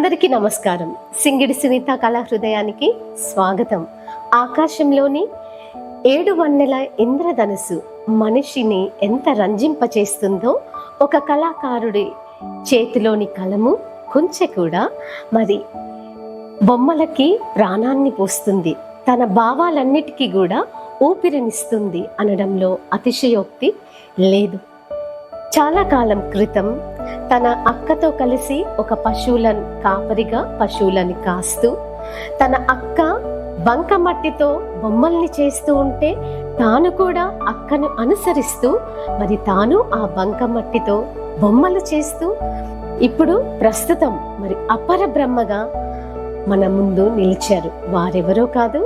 అందరికీ నమస్కారం. సింగిడి సునీత కళా హృదయానికి స్వాగతం. ఆకాశంలోని 7 వన్నెల ఇంద్రధనుసు మనిషిని ఎంత రంజింపచేస్తుందో ఒక కళాకారుడి చేతిలోని కలము కుంచె కూడా మరి బొమ్మలకి ప్రాణాన్ని పోస్తుంది, తన భావాలన్నిటికీ కూడా ఊపిరినిస్తుంది అనడంలో అతిశయోక్తి లేదు. చాలా కాలం క్రితం తన అక్కతో కలిసి ఒక కాపరిగా పశువులని కాస్తూ, తన అక్క బంకమట్టితో బొమ్మల్ని చేస్తూ ఉంటే తాను కూడా అక్కను అనుసరిస్తూ మరి తాను ఆ బంకమట్టితో బొమ్మలు చేస్తూ ఇప్పుడు ప్రస్తుతం మరి అపర బ్రహ్మగా మన ముందు నిలిచారు. వారెవరో కాదు,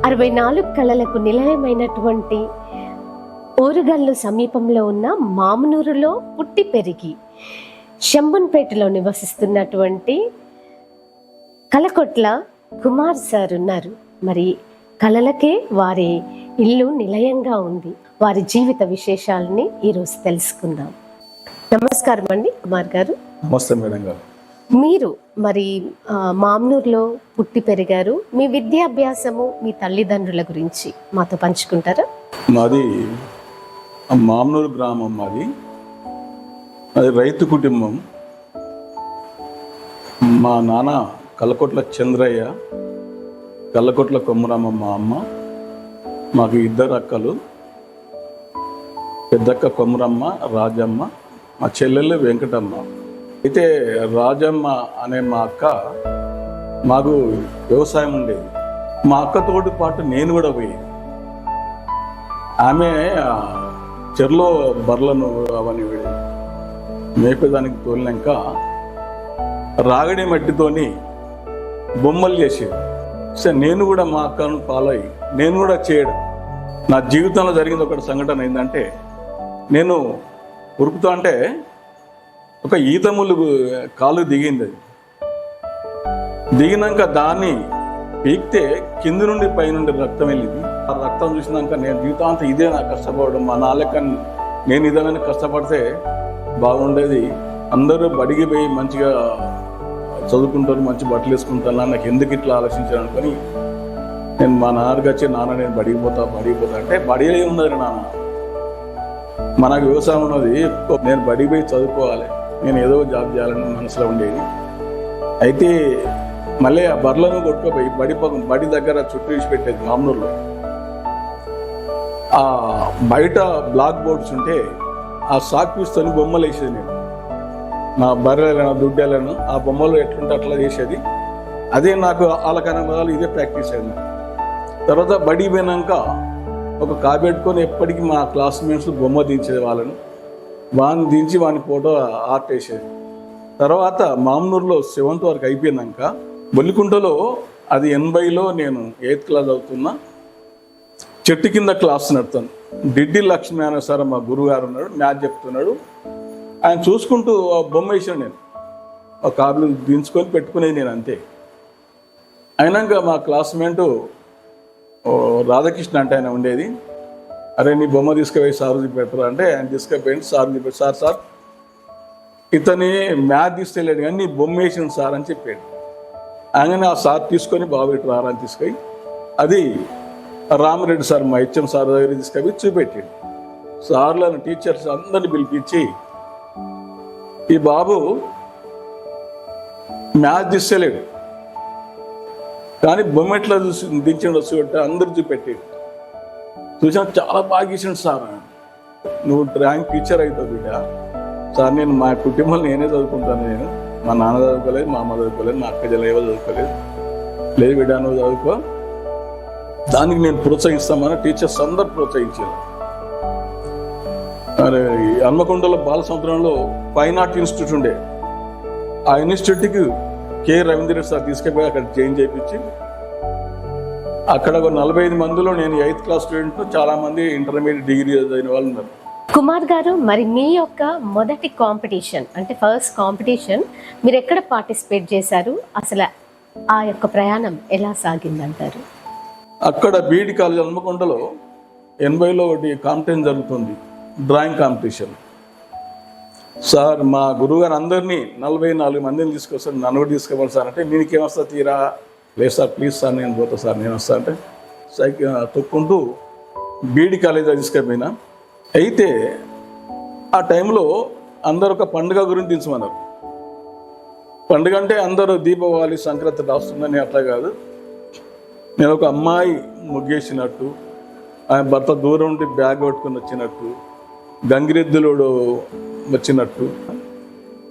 64 కళలకు నిలయమైనటువంటి ఓరుగల్లు సమీపంలో ఉన్న మామునూరులో పుట్టి పెరిగి శంభున్పేటలో నివసిస్తున్నటువంటి కలకొట్ల కుమార్ సార్ ఉన్నారు. మరి కళలకే వారి ఇల్లు నిలయంగా ఉంది. వారి జీవిత విశేషాలని ఈరోజు తెలుసుకుందాం. నమస్కారం అండి కుమార్ గారు. నమస్తే మేడం గారు. మీరు మరి మామునూరులో పుట్టి పెరిగారు. మీ విద్యాభ్యాసము, మీ తల్లిదండ్రుల గురించి మాతో పంచుకుంటారా? మాది మామునూరు గ్రామం. అది రైతు కుటుంబం. మా నాన్న కల్లకొట్ల చంద్రయ్య, కల్లకొట్ల కొమ్మరమ్మ మా అమ్మ. మాకు 2 అక్కలు, పెద్దక్క కొమ్మరమ్మ, రాజమ్మ, మా చెల్లెళ్ళు వెంకటమ్మ. అయితే రాజమ్మ అనే మా అక్క, మాకు వ్యవసాయం ఉండేది. మా అక్కతోటి పాటు నేను కూడా పోయేది. ఆమె చెర్లో బర్లను అవన్నీ మేపేదానికి తోలినాక రాగడి మట్టితోని బొమ్మలు చేసేది. సరే నేను కూడా మా అక్కను ఫాలో అయ్యి నేను కూడా చేయడం. నా జీవితంలో జరిగింది ఒక సంఘటన ఏంటంటే, నేను ఉరుకుతా అంటే ఒక ఈతములు కాలు దిగింది. అది దిగినాక దాన్ని పీకితే కింద నుండి పైనుండి రక్తం వెళ్ళింది. ఆ రక్తం చూసినాక నేను జీవితాంతం ఇదే నాకు కష్టపడడం, మా నాలెక్క నేను ఇదేమైనా కష్టపడితే బాగుండేది, అందరూ బడికి పోయి మంచిగా చదువుకుంటారు, మంచి బట్టలు వేసుకుంటాను, నాకు ఎందుకు ఇట్లా ఆలోచించాను అనుకొని నేను మా నాన్నకి వచ్చి, నాన్న నేను బడికి పోతా అంటే, బడిలో ఏమున్నది నాన్న, మనకు వ్యవసాయం ఉన్నది, నేను బడికి పోయి చదువుకోవాలి, నేను ఏదో జాబ్ చేయాలని మనసులో ఉండేది. అయితే మళ్ళీ ఆ బర్లను కొట్టుకుపోయి బడి దగ్గర చుట్టూ వేసి పెట్టేది. మామునూరులో ఆ బయట బ్లాక్ బోర్డ్స్ ఉంటే ఆ సాక్ పీస్తోని బొమ్మలు వేసేది. నేను నా బర్రెలను, దుడ్డలను ఆ బొమ్మలు ఎట్లుంటే అట్లా చేసేది. అదే నాకు వాళ్ళకన్నా మొదలు ఇదే ప్రాక్టీస్ అయింది. తర్వాత బడి పోయినాక ఒక కాబెట్టుకొని ఎప్పటికీ మా క్లాస్మేట్స్ బొమ్మ దించేది. వాడిని దించి వాని ఫోటో ఆర్ట్ వేసేది. తర్వాత మామునూరులో 7th వరకు అయిపోయినాక బొల్లికుంటలో, అది 80లో నేను 8th క్లాస్ చదువుతున్నా, చెట్టు కింద క్లాస్ నడుతాను. డిడ్డి లక్ష్మీనారాయణ సార్ మా గురువు గారు ఉన్నాడు, మ్యాథ్స్ చెప్తున్నాడు. ఆయన చూసుకుంటూ ఆ బొమ్మ వేసాను. నేను ఒక కాపులు దించుకొని పెట్టుకునేది నేను అంతే. అయినాక మా క్లాస్మేటు రాధాకృష్ణ అంటే ఆయన ఉండేది. అరే నీ బొమ్మ తీసుకుపోయి సార్ చూపెట్టరా అంటే, ఆయన తీసుకుపోయింది. సార్ చూపెట్టి, సార్ ఇతని మ్యాథ్స్ తీసుకెళ్ళాడు కానీ నీ బొమ్మ వేసిండు సార్ అని చెప్పాడు. ఆయన ఆ సార్ తీసుకొని బాబు రారా అని తీసుకొని, అది రామరెడ్డి సార్ మా హెచ్ఎం సార్ దగ్గర తీసుకొని చూపెట్టాడు. సార్లను, టీచర్స్ అందరిని పిలిపించి, ఈ బాబు మ్యాథ్స్ తీసేలేడు కానీ బొమ్మ ఎట్లా దించండి చూపెట్టి అందరు చూపెట్టాడు. చూసాను, చాలా బాగా గీసాడు సార్, నువ్వు డ్రాయింగ్ టీచర్ అవుతావు బిడ్డ. సార్ నేను మా కుటుంబంలో నేనే చదువుకుంటాను, నేను మా నాన్న చదువుకోలేదు, మా అమ్మ చదువుకోలేదు, మా అక్క జలేవ చదువుకోలేదు, లేదు బిడ్డ నువ్వు చదువుకో, దానికి నేను ప్రోత్సహిస్తామని టీచర్స్ అందరు ప్రోత్సహించారు. మరి హన్మకొండలో బాల సముద్రంలో ఫైన్ ఆర్ట్ ఇన్స్టిట్యూట్ ఉండే, ఆ ఇన్స్టిట్యూట్కి కె రవీంద్ర సార్ తీసుకెళ్ళి అక్కడ జాయిన్ చేయించి, అక్కడ ఒక 45 మందిలో నేను 8th క్లాస్ స్టూడెంట్, చాలా మంది ఇంటర్మీడియట్ డిగ్రీ చదివిన వాళ్ళు ఉన్నారు. కుమార్ గారు, మరి మీ యొక్క మొదటి కాంపిటీషన్ అంటే ఫస్ట్ కాంపిటీషన్ మీరు ఎక్కడ పార్టిసిపేట్ చేశారు? అసలు ఆ యొక్క ప్రయాణం ఎలా సాగిందంటారు? అక్కడ బీఈడి కాలేజ్ హన్మకొండలో 80లో ఒకటి కాంపిటీషన్ జరుగుతుంది, డ్రాయింగ్ కాంపిటీషన్. సార్ మా గురువుగారు అందరినీ 44 మందిని తీసుకొస్తాను, నన్ను కూడా తీసుకోవాలి సార్ అంటే నేనేమొస్తా తీరా, లేదు సార్ ప్లీజ్ సార్ నేను పోతా సార్ నేను వస్తా అంటే తొక్కుంటూ బీడి కాలేజీ తీసుకుపోయినా. అయితే ఆ టైంలో అందరూ ఒక పండుగ గురించి దించమన్నారు. పండుగ అంటే అందరూ దీపావళి సంక్రాంతి రాస్తుందని అట్లా కాదు. నేను ఒక అమ్మాయి ముగ్గేసినట్టు, ఆయన భర్త దూరం ఉండి బ్యాగ్ పట్టుకుని వచ్చినట్టు, గంగిరెద్దులోడు వచ్చినట్టు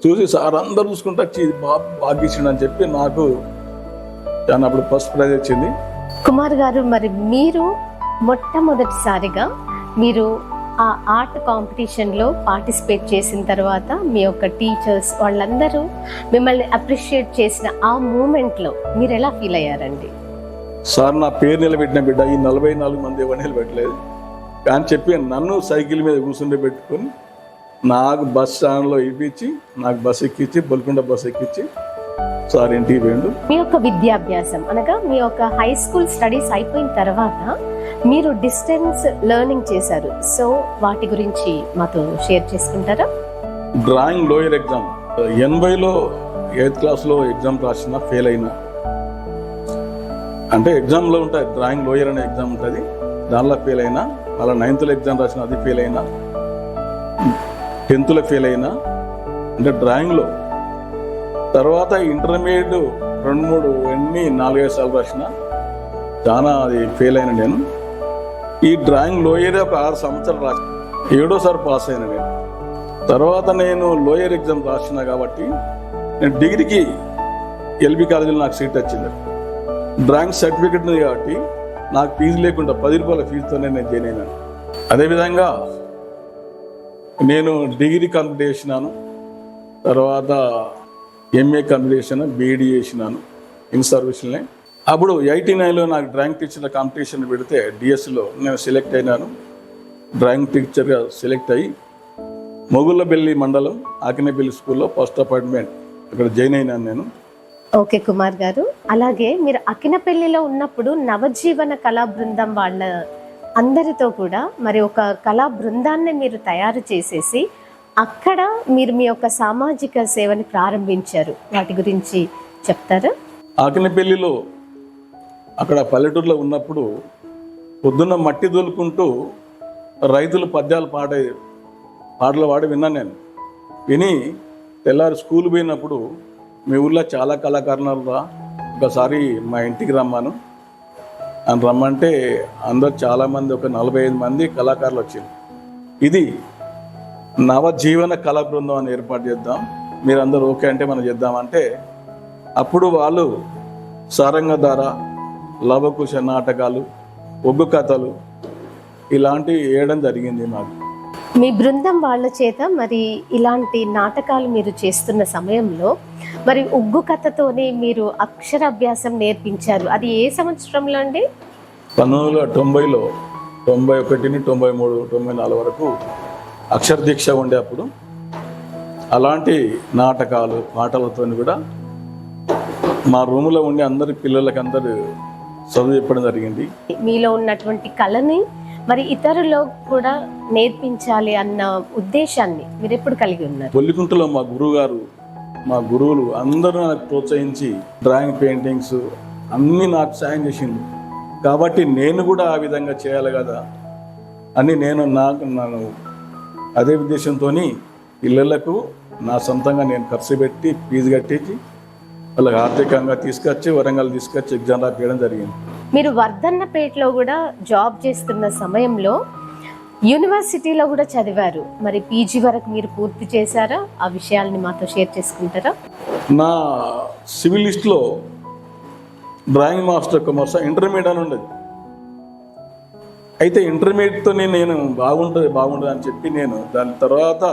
చూసి సార్ అందరు చూసుకుంటూ వచ్చి ఇది బాగా గీసిండు అని చెప్పి నాకు చాలా అప్పుడు ఫస్ట్ ప్రైజ్ వచ్చింది. కుమార్ గారు, మరి మీరు మొట్టమొదటిసారిగా మీరు ఆ ఆర్ట్ కాంపిటీషన్లో పార్టిసిపేట్ చేసిన తర్వాత మీ యొక్క టీచర్స్ వాళ్ళందరూ మిమ్మల్ని అప్రిషియేట్ చేసిన ఆ మూమెంట్లో మీరు ఎలా ఫీల్ అయ్యారండి? సార్ నా పేరు నిలబెట్టిన బిడ్డ ఈ 44 మంది ఎవరు నిలబెట్టలేదు కానీ చెప్పి నన్ను సైకిల్ మీద కూర్చుండే పెట్టుకొని నాకు బస్ స్టాండ్లో ఇప్పించి నాకు బస్ ఎక్కించి బొల్కొండ బస్ ఎక్కించి సార్ ఇంటికి పోయిండు. మీ యొక్క విద్యాభ్యాసం అనగా మీ యొక్క హై స్కూల్ స్టడీస్ అయిపోయిన తర్వాత మీరు డిస్టెన్స్ లెర్నింగ్ చేశారు. సో వాటి గురించి మాతో షేర్ చేసుకుంటారా? డ్రాయింగ్ లోయర్ ఎగ్జామ్ 80లో 8th క్లాస్లో ఎగ్జామ్ రాసిన ఫెయిల్ అయినా. అంటే ఎగ్జామ్లో ఉంటుంది డ్రాయింగ్ లోయర్ అనే ఎగ్జామ్ ఉంటుంది, దానిలో ఫెయిల్ అయినా. అలా 9thలో ఎగ్జామ్ రాసిన అది ఫెయిల్ అయినా, 10thలో ఫెయిల్ అయినా అంటే డ్రాయింగ్లో. తర్వాత ఇంటర్మీడియట్ 2-3 4-5 సార్లు రాసిన చాలా అది ఫెయిల్ అయినా నేను. ఈ డ్రాయింగ్ లోయర్ ఒక 6 సంవత్సరాలు రాసిన 7వసారి పాస్ అయినా నేను. తర్వాత నేను లోయర్ ఎగ్జామ్ రాసిన కాబట్టి నేను డిగ్రీకి ఎల్బీ కాలేజీలో నాకు సీట్ వచ్చింది. డ్రాయింగ్ సర్టిఫికెట్ ఉంది కాబట్టి నాకు ఫీజు లేకుండా 10 రూపాయల ఫీజుతోనే నేను జాయిన్ అయినాను. అదేవిధంగా నేను డిగ్రీ కంప్లీట్ చేసినాను, తర్వాత ఎంఏ కంప్లీట్ చేసినాను, బీఈడీ చేసినాను ఇన్ సర్వీస్లోనే. అప్పుడు 89లో నాకు డ్రాయింగ్ టీచర్ల కాంపిటీషన్ పెడితే డిఎస్సిలో నేను సెలెక్ట్ అయినాను. డ్రాయింగ్ టీచర్గా సెలెక్ట్ అయ్యి మొగుళ్ళబెల్లి మండలం ఆకినేపల్లి స్కూల్లో ఫస్ట్ అపాయింట్మెంట్ ఇక్కడ జాయిన్ అయినాను నేను. ఓకే కుమార్ గారు, అలాగే మీరు అకినపల్లిలో ఉన్నప్పుడు నవజీవన కళా బృందం వాళ్ళ అందరితో కూడా మరి ఒక కళా బృందాన్ని మీరు తయారు చేసేసి అక్కడ మీరు మీ యొక్క సామాజిక సేవని ప్రారంభించారు. వాటి గురించి చెప్తారా? ఆకినపల్లిలో అక్కడ పల్లెటూరులో ఉన్నప్పుడు పొద్దున్న మట్టి దొలుకుంటూ రైతులు పద్యాలు పాటలు పాడి విన్నాను నేను. విని తెల్లారి స్కూల్ పోయినప్పుడు మీ ఊళ్ళో చాలా కళాకారులు రా, ఒకసారి మా ఇంటికి రమ్మాను అని రమ్మంటే అందరు చాలామంది ఒక 45 మంది కళాకారులు వచ్చారు. ఇది నవజీవన కళా బృందం అని ఏర్పాటు చేద్దాం, మీరందరూ ఓకే అంటే మనం చేద్దామంటే అప్పుడు వాళ్ళు సారంగధార, లవకుశ నాటకాలు, ఒగ్గు కథలు ఇలాంటివి వేయడం జరిగింది మాకు. మీ బృందం వాళ్ళ చేత మరి ఇలాంటి నాటకాలు మీరు చేస్తున్న సమయంలో మరి ఉగ్గు కథతోనే మీరు అక్షరాభ్యాసం నేర్పించారు. అది ఏ సంవత్సరంలో అండి? 1990లో 91, 93, 94 వరకు అక్షర దీక్ష ఉండే అప్పుడు అలాంటి నాటకాలు పాటలతో కూడా మా రూములో ఉండే అందరి పిల్లలకి అందరూ చదువు చెప్పడం జరిగింది. మీలో ఉన్నటువంటి కళని మరి ఇతరుల్లో కూడా నేర్పించాలి అన్న ఉద్దేశాన్ని మీరు ఎప్పుడు కలిగి ఉన్నారు? బొల్లికుంటలో మా గురువులు అందరూ నాకు ప్రోత్సహించి డ్రాయింగ్, పెయింటింగ్స్ అన్నీ నాకు సాయం చేసింది. కాబట్టి నేను కూడా ఆ విధంగా చేయాలి కదా అని నేను అదే ఉద్దేశంతో పిల్లలకు నా సొంతంగా నేను ఖర్చు పెట్టి ఫీజు కట్టించి వాళ్ళకి ఆర్థికంగా తీసుకొచ్చి వరంగల్ తీసుకొచ్చి ఎగ్జామ్ రాయడం జరిగింది. మీరు వర్ధన్నపేటలో కూడా జాబ్ చేస్తున్న సమయంలో యూనివర్సిటీలో కూడా చదివారు. మరి పీజీ వరకు మీరు పూర్తి చేశారా? ఆ విషయాల్ని మాతో షేర్ చేసుకుంటారా? నా సివిల్ లిస్ట్లో డ్రాయింగ్ మాస్టర్ కమర్స్ ఇంటర్మీడియట్ అని ఉండేది. అయితే ఇంటర్మీడియట్తో నేను బాగుంటుంది అని చెప్పి నేను దాని తర్వాత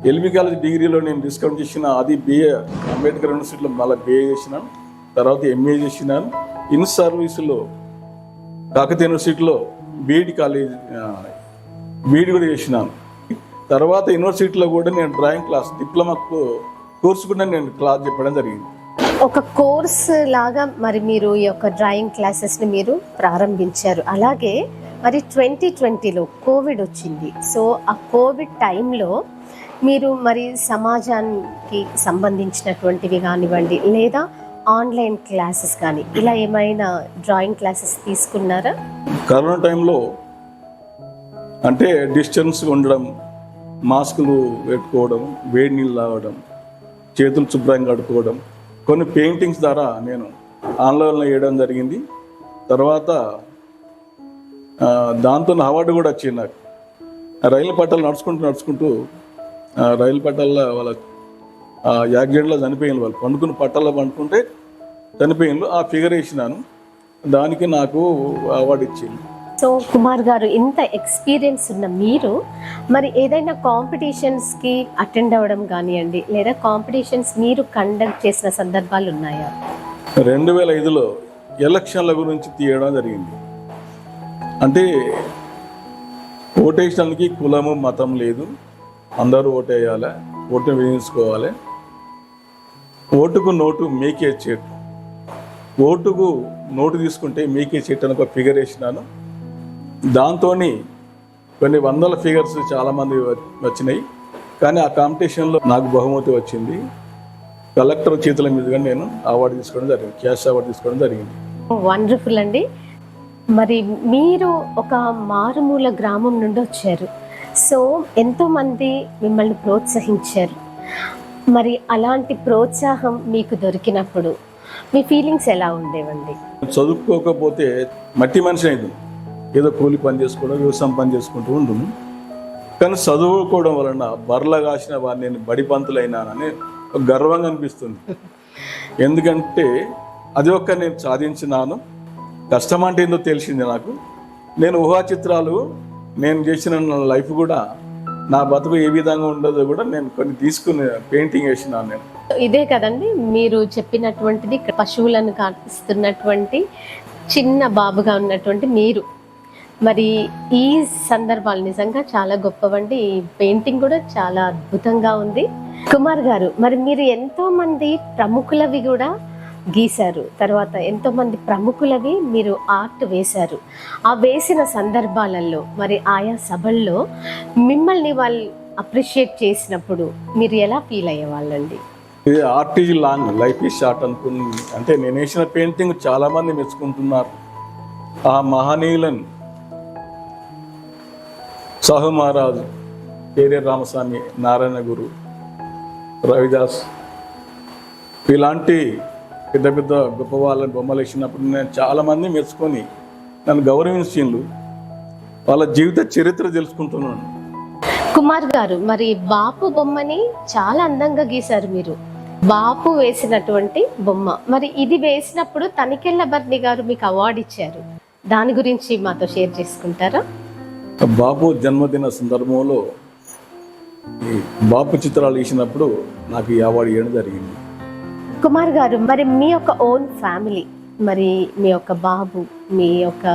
ఎల్బీ కాలేజ్ డిగ్రీలో నేను డిస్కౌంట్ చేసిన అది BA అంబేద్కర్ యూనివర్సిటీలో మళ్ళీ BA చేసినాను, తర్వాత MA చేసినాను. ఇన్ సర్వీసులో కాకతీయ యూనివర్సిటీలో బీఈడి కూడా చేసినాను. తర్వాత యూనివర్సిటీలో కూడా నేను డ్రాయింగ్ క్లాస్ డిప్లొమా కోర్సు కూడా నేను క్లాస్ చెప్పడం జరిగింది. ఒక కోర్స్ లాగా మరి మీరు ఈ యొక్క డ్రాయింగ్ క్లాసెస్ని మీరు ప్రారంభించారు. అలాగే మరి 2020లో కోవిడ్ వచ్చింది. సో ఆ కోవిడ్ టైంలో మీరు మరి సమాజానికి సంబంధించినటువంటివి కానివ్వండి, లేదా ఆన్లైన్ క్లాసెస్ కానీ ఇలా ఏమైనా డ్రాయింగ్ క్లాసెస్ తీసుకున్నారా? కరోనా టైంలో అంటే డిస్టెన్స్ ఉండడం, మాస్కులు పెట్టుకోవడం, వేడి నీళ్ళు తాగడం, చేతులు శుభ్రంగా కడుక్కోవడం, కొన్ని పెయింటింగ్స్ ద్వారా నేను ఆన్లైన్లో వేయడం జరిగింది. తర్వాత దాంతో అవార్డు కూడా వచ్చింది నాకు. రైలు పట్టాలు నడుచుకుంటూ రైలు పట్టాల వాళ్ళ యాక్సిడెంట్లో చనిపోయిన వాళ్ళు పండుకుని పట్టాల్లో పండుకుంటే చనిపోయిన ఆ ఫిగర్ వేసినాను, దానికి నాకు అవార్డు ఇచ్చింది. సో కుమార్ గారు, ఇంత ఎక్స్పీరియన్స్ ఉన్న మీరు మరి ఏదైనా కాంపిటీషన్స్కి అటెండ్ అవ్వడం కానివ్వండి, లేదా కాంపిటీషన్స్ మీరు కండక్ట్ చేసిన సందర్భాలు ఉన్నాయా? 2005లో ఎలక్షన్ల గురించి తీయడం జరిగింది. అంటే ఓటేయడానికి కులము మతం లేదు, అందరూ ఓటేయాలి, ఓటు వేయించుకోవాలి. ఓటుకు నోటు మేకే చెట్టు, ఓటుకు నోటు తీసుకుంటే మేకే చెట్టు అని ఒక ఫిగర్ వేసినాను. దాంతో కొన్ని వందల ఫిగర్స్ చాలామంది వచ్చినాయి. కానీ ఆ కాంపిటీషన్లో నాకు బహుమతి వచ్చింది. కలెక్టర్ చేతుల మీదుగా నేను అవార్డు తీసుకోవడం జరిగింది, క్యాష్ అవార్డు తీసుకోవడం జరిగింది. వండర్ఫుల్ అండి. మరి మీరు ఒక మారుమూల గ్రామం నుండి వచ్చారు. సో ఎంతోమంది మిమ్మల్ని ప్రోత్సహించారు. మరి అలాంటి ప్రోత్సాహం మీకు దొరికినప్పుడు మీ ఫీలింగ్స్ ఎలా ఉండేవండి? చదువుకోకపోతే మట్టి మనిషి అయింది, ఏదో కూలి పని చేసుకోవడం, వ్యవసాయం పని చేసుకుంటూ ఉండును. కానీ చదువుకోవడం వలన బర్ల కాసిన వారిని నేను బడి పంతులైనానని గర్వంగా అనిపిస్తుంది. ఎందుకంటే అది ఒక్క నేను సాధించినాను. కష్టం అంటే ఏందో తెలిసింది నాకు. నేను ఊహా చిత్రాలు నేను చేసిన లైఫ్ కూడా, నా బతుకు ఏ విధంగా ఉండదో కూడా నేను కొన్ని తీసుకుని పెయింటింగ్ వేసినాను. నేను ఇదే కదండి మీరు చెప్పినటువంటిది, పశువులను కాపిస్తున్నటువంటి చిన్న బాబుగా ఉన్నటువంటి మీరు. మరి ఈ సందర్భాలు నిజంగా చాలా గొప్పవండి. ఈ పెయింటింగ్ కూడా చాలా అద్భుతంగా ఉంది. కుమార్ గారు, మరి మీరు ఎంతో మంది ప్రముఖులవి కూడా గీశారు, తర్వాత ఎంతో మంది ప్రముఖులవి మీరు ఆర్ట్ వేశారు. ఆ వేసిన సందర్భాలలో మరి ఆయా సభల్లో మిమ్మల్ని వాళ్ళు అప్రిషియేట్ చేసినప్పుడు మీరు ఎలా ఫీల్ అయ్యేవాళ్ళండి? ఇది art is long, life is short అనుకుని. అంటే నేను వేసిన పెయింటింగ్ చాలామంది మెచ్చుకుంటున్నారు. ఆ మహనీయులను సాహు మహారాజు, కేరే రామస్వామి, నారాయణ గురు, రవిదాస్, ఇలాంటి పెద్ద పెద్ద గొప్ప వాళ్ళని బొమ్మలు వేసినప్పుడు నేను చాలామంది మెచ్చుకొని నన్ను గౌరవించిండ్రు. వాళ్ళ జీవిత చరిత్ర తెలుసుకుంటున్నాను. కుమార్ గారు, మరి బాపు బొమ్మని చాలా అందంగా గీశారు మీరు. బాపు వేసినటువంటి బొమ్మ, మరి ఇది వేసినప్పుడు తనికెళ్ళ బర్ని గారు మీకు అవార్డు ఇచ్చారు. దాని గురించి మాతో షేర్ చేసుకుంటారా? బాపు జన్మదిన సందర్భంలో ఈ బాపు చిత్రాలు వేసినప్పుడు నాకు ఈ అవార్డు ఇవ్వడం జరిగింది. కుమార్ గారు, మరి మీ యొక్క ఓన్ ఫ్యామిలీ, మరి మీ యొక్క బాబు, మీ యొక్క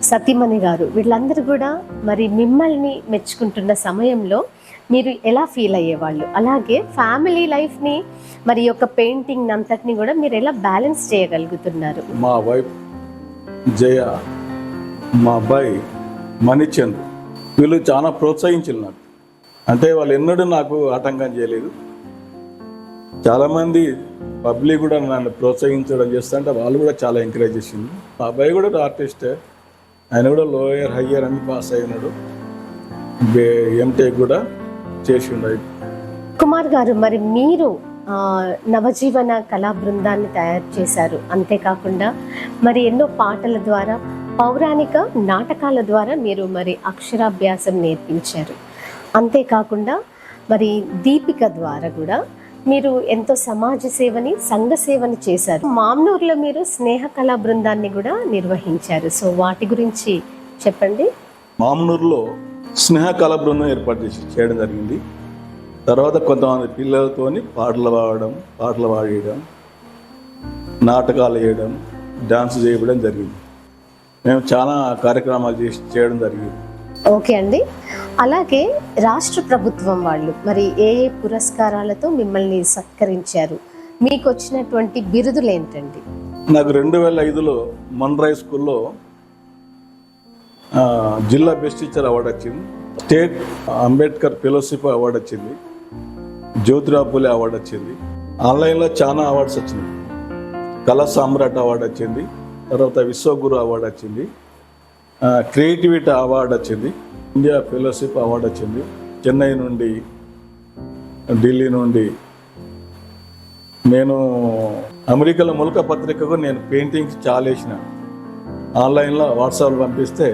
సతీమణి గారు, వీళ్ళందరూ కూడా మరి మిమ్మల్ని మెచ్చుకుంటున్న సమయంలో మీరు ఎలా ఫీల్ అయ్యేవాళ్ళు? అలాగే ఫ్యామిలీ లైఫ్ని మరి యొక్క పెయింటింగ్ అంతటిని కూడా మీరు ఎలా బ్యాలెన్స్ చేయగలుగుతున్నారు? మా వైఫ్ జయ, మా అబ్బాయి మణిచంద్, వీళ్ళు చాలా ప్రోత్సహించారు నాకు. అంటే వాళ్ళు ఎన్నడూ నాకు ఆటంకం చేయలేదు. చాలామంది పబ్లిక్ కూడా నన్ను ప్రోత్సహించడం చేస్తుంటే వాళ్ళు కూడా చాలా ఎంకరేజ్ చేసింది. మా అబ్బాయి కూడా ఆర్టిస్టే, ఆయన కూడా లోయర్ హయ్యర్ అని పాస్ అయినాడు, ఎంటెక్ కూడా చేసి ఉండదు. కుమార్ గారు, మరి మీరు నవజీవన కళా బృందాన్ని తయారు చేశారు. అంతేకాకుండా మరి ఎన్నో పాటల ద్వారా, పౌరాణిక నాటకాల ద్వారా మీరు మరి అక్షరాభ్యాసం నేర్పించారు. అంతేకాకుండా మరి దీపిక ద్వారా కూడా మీరు ఎంతో సమాజ సేవని, సంఘ సేవని చేశారు. మామ్నూరులో మీరు స్నేహ కళా బృందాన్ని కూడా నిర్వహించారు. సో వాటి గురించి చెప్పండి. మామ్నూరులో స్నేహ కళా బృందం ఏర్పాటు చేయడం జరిగింది. తర్వాత కొంతమంది పిల్లలతోని పాటలు పాడేయడం, నాటకాలు వేయడం, డాన్స్ చేయడం జరిగింది. మేము చాలా కార్యక్రమాలు చేయడం జరిగింది. ఓకే అండి. అలాగే రాష్ట్ర ప్రభుత్వం వాళ్ళు మరి ఏ ఏ పురస్కారాలతో మిమ్మల్ని సత్కరించారు? మీకు వచ్చినటువంటి బిరుదులు ఏంటండి? నాకు 2005లో మన్రాయ్ స్కూల్లో జిల్లా బెస్ట్ టీచర్ అవార్డు వచ్చింది. స్టేట్ అంబేద్కర్ ఫెలోషిప్ అవార్డు వచ్చింది. జ్యోతిరావు పూలే అవార్డు వచ్చింది. ఆన్లైన్లో చాలా అవార్డ్స్ వచ్చినాయి. కళా సామ్రాట్ అవార్డు వచ్చింది, తర్వాత విశ్వగురు అవార్డు వచ్చింది, క్రియేటివిటీ అవార్డు వచ్చింది, ఇండియా ఫెలోషిప్ అవార్డు వచ్చింది. చెన్నై నుండి, ఢిల్లీ నుండి. నేను అమెరికాలో ముల్క పత్రికకు నేను పెయింటింగ్స్ చాలా వేసిన, ఆన్లైన్లో వాట్సాప్లో పంపిస్తే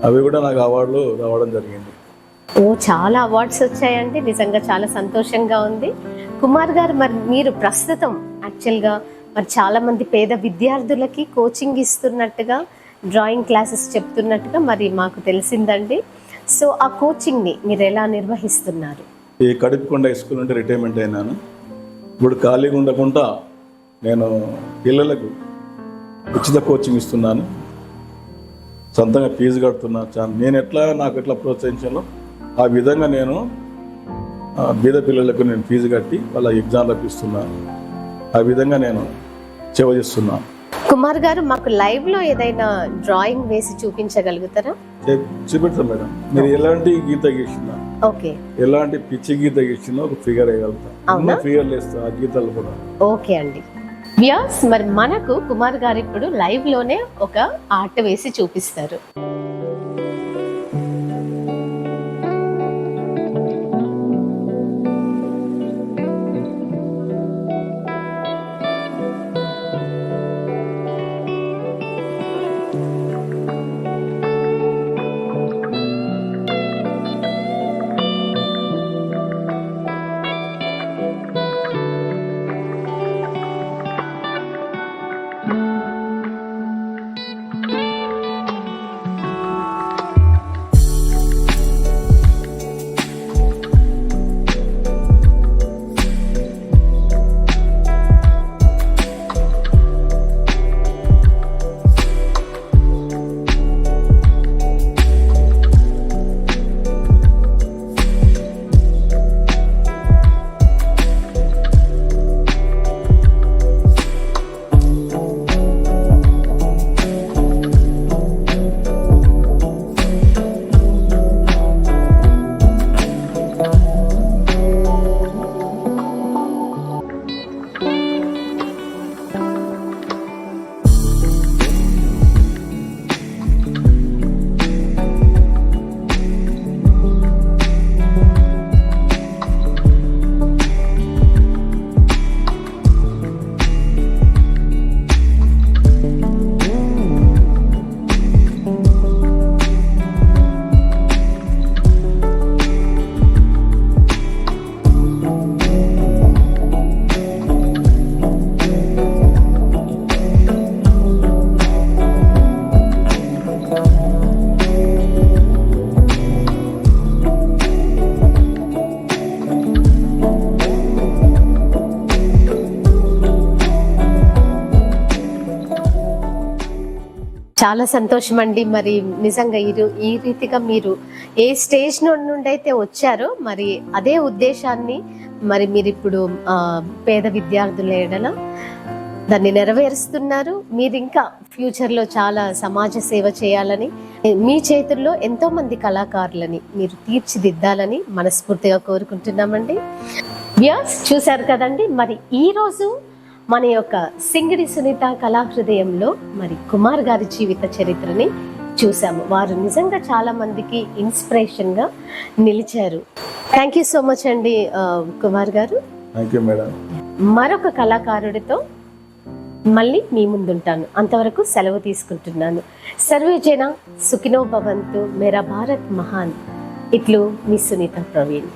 అవి కూడా నాకు అవార్డులు రావడం జరిగింది. చాలా అవార్డ్స్ వచ్చాయండి, నిజంగా చాలా సంతోషంగా ఉంది. కుమార్ గారు, మరి మీరు ప్రస్తుతం యాక్చువల్గా మరి చాలా మంది పేద విద్యార్థులకి కోచింగ్ ఇస్తున్నట్టుగా, డ్రాయింగ్ క్లాసెస్ చెప్తున్నట్టుగా మరి మాకు తెలిసిందండి. సో ఆ కోచింగ్ని మీరు ఎలా నిర్వహిస్తున్నారు? ఈ కడుపుకొండ స్కూల్ నుండి రిటైర్మెంట్ అయినాను. ఇప్పుడు ఖాళీగా ఉండకుండా నేను పిల్లలకు ఉచిత కోచింగ్ ఇస్తున్నాను, సొంతంగా ఫీజు కడుతున్నాను. నేను నాకు ఎట్లా ప్రోత్సహించాలో ఆ విధంగా నేను బీద పిల్లలకు నేను ఫీజు కట్టి వాళ్ళ ఎగ్జామ్లకు ఇస్తున్నాను. ఆ విధంగా నేను సేవ చేస్తున్నాను. కుమార్ గారు, మాకు లైవ్లో ఏదైనా డ్రాయింగ్ వేసి చూపించగలుగుతారా? చూపెడతాం మేడం. మీరు ఎలాంటి గీత గీసినా, ఓకే, ఎలాంటి పిచ్చి గీత గీసినా ఒక ఫిగర్ వేయగలుగుతాం. ఫిగర్లు వేస్తాం ఆ గీతాలు కూడా. ఓకే అండి. వ్యాస్, మరి మనకు కుమార్ గారు ఇప్పుడు లైవ్ లోనే ఒక ఆర్ట్ వేసి చూపిస్తారు. చాలా సంతోషం అండి. మరి నిజంగా ఈ రీతిగా మీరు ఏ స్టేజ్ నుండి అయితే వచ్చారో మరి అదే ఉద్దేశాన్ని మరి మీరు ఇప్పుడు పేద విద్యార్థుల ఎడల దాన్ని నెరవేరుస్తున్నారు. మీరు ఇంకా ఫ్యూచర్లో చాలా సమాజ సేవ చేయాలని, మీ చేతుల్లో ఎంతో మంది కళాకారులని మీరు తీర్చిదిద్దాలని మనస్ఫూర్తిగా కోరుకుంటున్నామండి. వ్యూయర్స్, చూశారు కదండి, మరి ఈరోజు మన యొక్క సింగిడి సునీత కళాహృదయంలో మరి కుమార్ గారి జీవిత చరిత్రని చూసాము. వారు నిజంగా చాలా మందికి ఇన్స్పిరేషన్గా నిలిచారు. థ్యాంక్ యూ సో మచ్ అండి కుమార్ గారు. Thank you madam. మరొక కళాకారుడితో మళ్ళీ మీ ముందుంటాను. అంతవరకు సెలవు తీసుకుంటున్నాను. సర్వే జన సుఖినో భవంతు, మేరా భారత్ మహాన్. ఇట్లు మీ సునీత ప్రవీణ్.